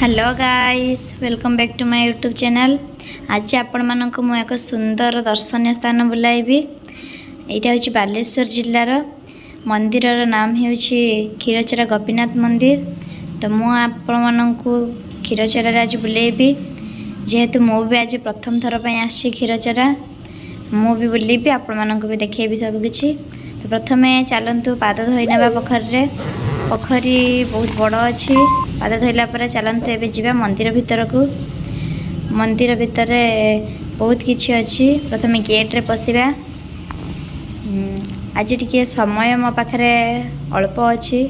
Hello guys welcome back to my YouTube channel. आज आपण मानक मु एक सुंदर दर्शनीय स्थान बुलाइबी। यहाँ हूँ बालेश्वर जिलार मंदिर नाम हूँ क्षीरचोरा गोपीनाथ मंदिर। तो मुझे क्षीरचोरा आज बुलेबी जेहेतु मु भी आज प्रथम थर पर आसी क्षीरचोरा मु भी बुलेबी आपण भी देखेबी सबकि। तो प्रथम चलतु पाद धोई ना पोखरी पोखरी बहुत बड़ अच्छी। पाद धोइला पर चलते एवं जावा मंदिर भीतर को। मंदिर भितर बहुत किछि अच्छी। प्रथम गेट रे पशिबा। आज टिके समय मो पाखरे अल्प अच्छी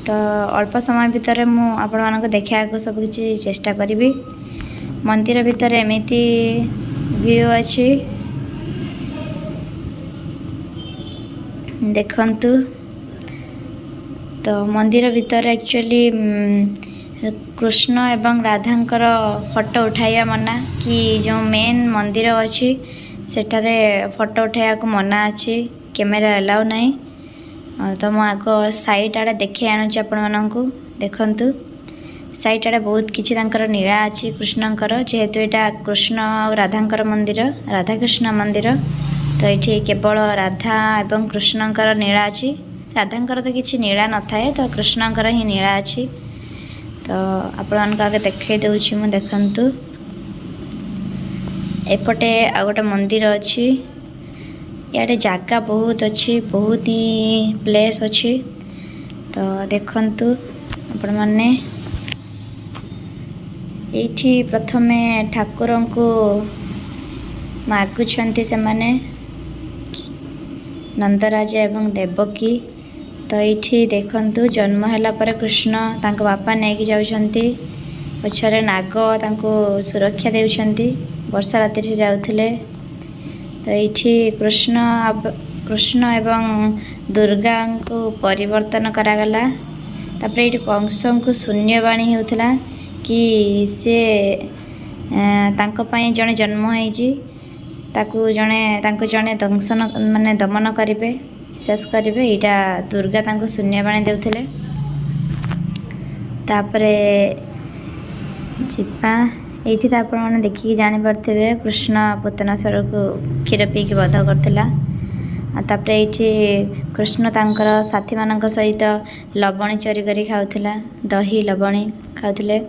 तो अल्प समय भितर मु आपण मानको देखा को सब किछि चेष्टा करिवि। मंदिर भितर एमिति व्यू अच्छी देखंतु। तो मंदिर भितर एक्चुअली कृष्ण एवं राधांकर फोटो उठाइया मना कि जो मेन मंदिर अच्छी सेठारे फोटो उठाइया को मना अच्छी कैमेरा अलाउ नहीं। तो मु आग साइड आड़े देखे आणुची आपण मानकु देखंतु। साइड आड़े बहुत किछि तांकर नीला अच्छी कृष्णंकर जेहेतु एटा कृष्ण और राधांकर मंदिर राधा कृष्ण मंदिर। तो ये केवल राधा एवं कृष्णंकर नीला अच्छी। राधांकर तो किसी नीला न थाए तो कृष्णंकर ही नीला अच्छी। तो आपण आगे देखे दूची मु देखंतु। एपटे आ गोटे मंदिर अच्छी। याडे जागा बहुत अच्छी बहुत ही प्लेस अच्छी। तो देखंतु आपण माने एठी प्रथमे ठाकुर को मागुछंती से माने नंदराज एवं देवकी। तो ये देखंतु जन्म हैला पर कृष्ण तांको बापा नेकी जाउछंती पछरे नाग तांको सुरक्षा देउछंती वर्षा राति से जाउथिले। तो ये कृष्ण एवं दुर्गा को परिवर्तन करागला। तापर ये कंस को शून्यवाणी होउथला कि से तांको पई जने जन्म होईची ताकू जने दंशन माने दमन करिवे शेष करेंगे। यहाँ दुर्गा तांको शून्यवाणी देउथिले। तापरे जीपा एठी तो आपण माने देखि जानि परथिबे कृष्ण पुतनासुर को क्षीर पी के वध करथिला। तापरे एठी कृष्ण तांकर साथी मानक सहित लवणी चोरी करी खाउथिला दही लवणी खाउथिले।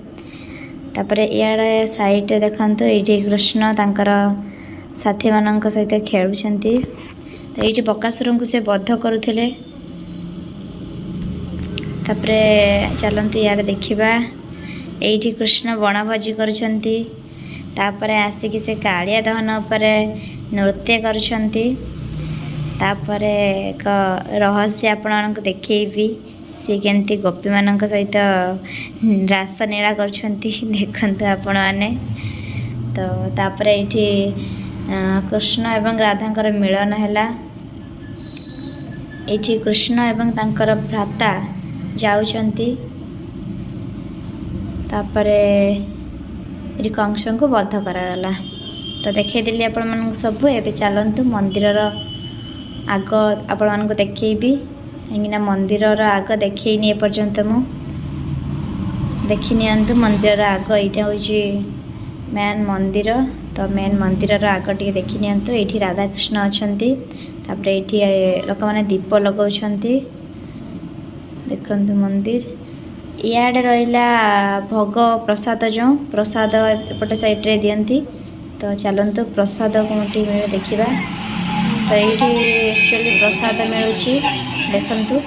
तापरे याडे साइड रे देखंतु एठी कृष्ण तांकर साथी मानक सहित खेलुछंती। ये बकासुर को से बध करुले। तापरे चलते यार देखा ये कृष्ण बनभोजी करुछंती। तापरे आसिक से कालिया दहन उपर नृत्य करुछंती। तापरे एक रहस्य आपण को देखी सी केमती गोपी मान सहित रास नीला करुछंती देखंतु आपण माने। तो तापरे ये कृष्ण एवं राधांकर मिलन हैला। एठी कृष्ण एवं तांकर भ्राता जाउछंती। तापरे एठी कंस को बध करागला। तो देखे दिली आपण मन सब। एबे चलंतु मंदिरर आग आपण मन को देखेबी काहींना मंदिरर आग देखैनी ए पर्यंत मु देखि नियंतु। मंदिरर आग एटा होची मेन मंदिर। तो मेन मंदिरर आग टिके देखि नियंतु। एठी राधा कृष्ण अछंती। तापरे एठी लोक माने दीप लगाउछंती देखंतु मंदिर। याडे रहिला भोग प्रसाद जो प्रसाद एपटे साइड रे दियंती। तो चलंतु प्रसाद कोठी मिले देखिबा। तो एठी एक्चुअली प्रसाद मिलुची देखंतु।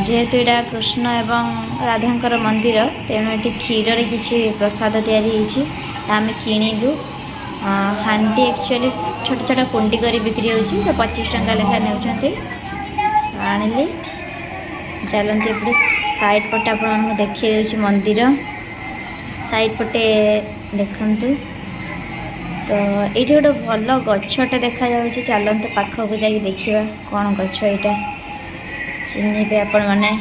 जेहेतु एटा कृष्ण एवं राधांकर मंदिर तेणु एठी क्षीर रे किछि प्रसाद तैयारी होईची आमे किनिलु। हांडी एक्चुअली छोट छोट कुंडी करी बिक्री होची। तो 25 टंका लेखा नेउछंती आनिली। चलंती एपटे साइड पटे आपण देखि देछि मंदिर साइड पटे देखंतु। तो एठी गोटे भल गछटे देखा जाउची। चलंतु पाखक जाई देखिबा कोन गछ एटा चिन्हिबे आपण माने।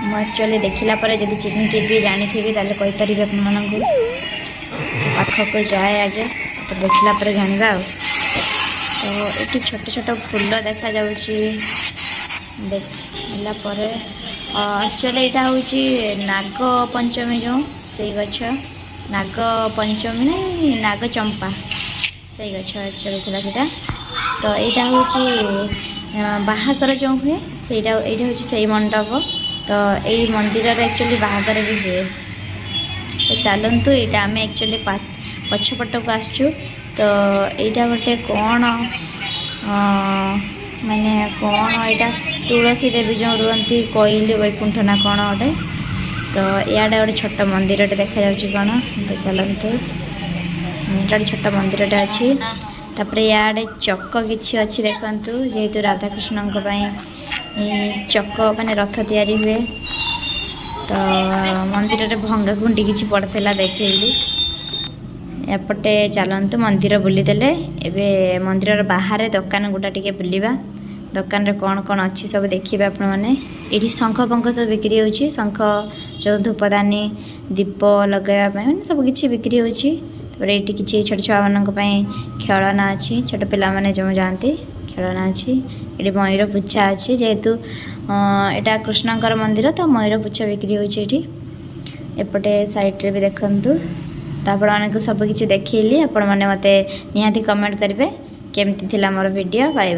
मु एक्चुअली देखिला पर जदि चिन्हिथिबी जानिथिबी ताले कहि परिबे आपण मानकु। पाखक जाए आगे तो देखला पर जानिबा। तो ये छोट छोट फूल देखा जाउची देखला पर एक्चुअली यहाँ हूँ नाग पंचमी जो से गछ नाग पंचमी नहीं नाग चंपा से गछ एक्चुअली थी सीटा तो यहाँ हूँ बाहागर जो हुए सहीटा यहाँ हूँ से मंडप तो यही मंदिर एक्चुअली बाहागर भी हुए तो चलतु यहाँ आम एक्चुअली पछपट को आसचु तो यहाँ गोटे कौन माने कौन यहाँ तुलसी देवी जो रुहती कोइली वैकुंठ ना कौन गोटे तो इे गोटे छोट मंदिर देखा कौन तो चलतु गोटे छोट मंदिर अच्छी तापर इे चक कि अच्छी देखु जेहेतु राधाकृष्ण चक माने रथ तैयारी हुए तो मंदिर भंगा खुंडी किसी पड़ता देखली एपटे चलतु मंदिर बुलीदेले एबे मंदिर बाहर दुकान गुटा टिके बुलवा दुकान रे कौन कौन अच्छी सब देखिए आपण मैंने ये शंख पंख सब बिक्री होची शंख जो धूपदानी दीप लगाया सब किसी बिक्री होची ये किसी छोट छुआ मान खेलना अच्छी छोट पिला माने जो जाती खेलना अच्छी ये मयूर पुछा अच्छी जेहेतु यहाँ कृष्णकर मंदिर तो मयूर पुछा बिक्री होची एपटे साइड रे भी देखंतु तापर सब किसी देखली आपण मैंने मते निहाती कमेंट करेंगे केमती थिला मोर वीडियो बाय।